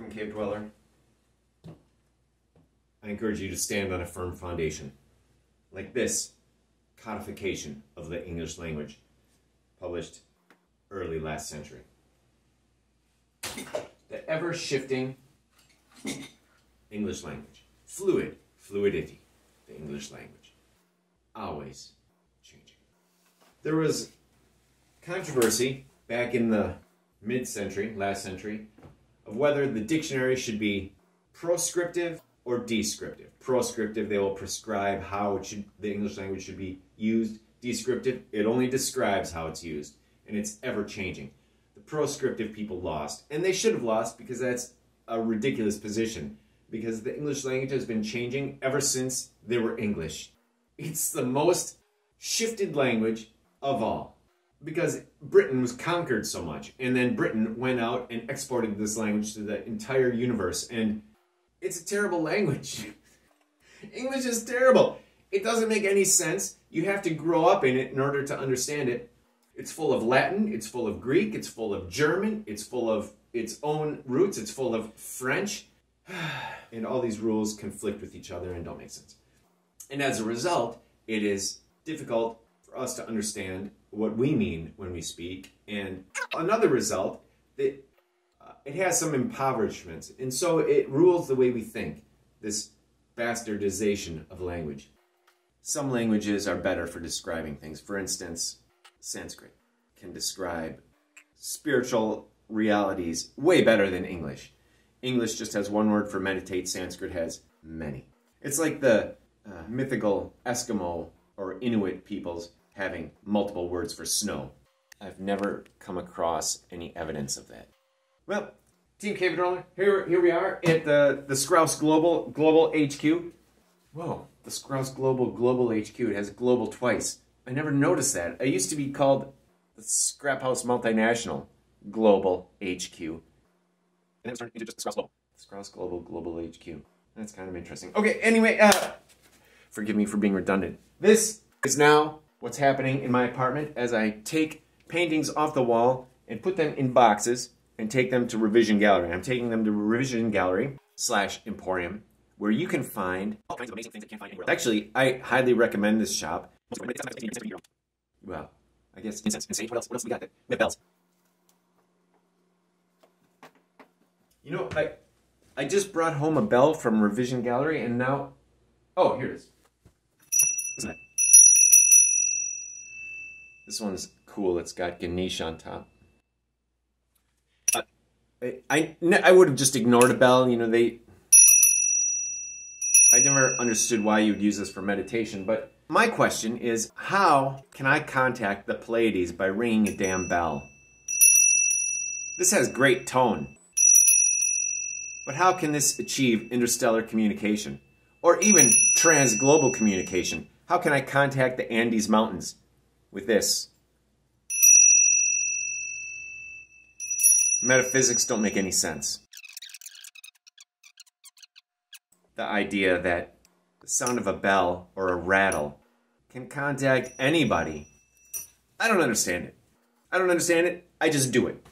Welcome, Cave Dweller. I encourage you to stand on a firm foundation, like this codification of the English language, published early last century. The ever-shifting English language. Fluidity, the English language. Always changing. There was controversy back in the mid-century, last century, of whether the dictionary should be proscriptive or descriptive. Proscriptive, they will prescribe how the English language should be used. Descriptive, it only describes how it's used, and it's ever-changing. The proscriptive people lost, and they should have lost because that's a ridiculous position, because the English language has been changing ever since they were English. It's the most shifted language of all, because Britain was conquered so much, and then Britain went out and exported this language to the entire universe, and it's a terrible language. English is terrible. It doesn't make any sense. You have to grow up in it in order to understand it. It's full of Latin, it's full of Greek, it's full of German, it's full of its own roots, it's full of French, and all these rules conflict with each other and don't make sense. And as a result, it is difficult for us to understand what we mean when we speak, and another result, that it has some impoverishments, and so it rules the way we think, this bastardization of language. Some languages are better for describing things. For instance, Sanskrit can describe spiritual realities way better than English. English just has one word for meditate, Sanskrit has many. It's like the mythical Eskimo or Inuit peoples having multiple words for snow. I've never come across any evidence of that. Well, Team Cave Dweller, here we are at the Sgrouse Global HQ. Whoa, the Sgrouse Global HQ. It has global twice. I never noticed that. It used to be called the Scrap House Multinational Global HQ. And then it turned into just the Sgrouse Global. Sgrouse Global HQ. That's kind of interesting. Okay, anyway, forgive me for being redundant. This is now what's happening in my apartment as I take paintings off the wall and put them in boxes and take them to Revision Gallery. I'm taking them to Revision Gallery / Emporium, where you can find all kinds of amazing things that you can't find anywhere else. Actually, I highly recommend this shop. Well, I guess incense and sage. What else we got? We have bells. You know, I just brought home a bell from Revision Gallery, and now... Oh, here it is. Listen to that. This one's cool. It's got Ganesh on top. I would have just ignored a bell. You know, I never understood why you would use this for meditation, but my question is, how can I contact the Pleiades by ringing a damn bell? This has great tone. But how can this achieve interstellar communication? Or even transglobal communication? How can I contact the Andes Mountains with this? Metaphysics don't make any sense. The idea that the sound of a bell or a rattle can contact anybody. I don't understand it. I don't understand it. I just do it.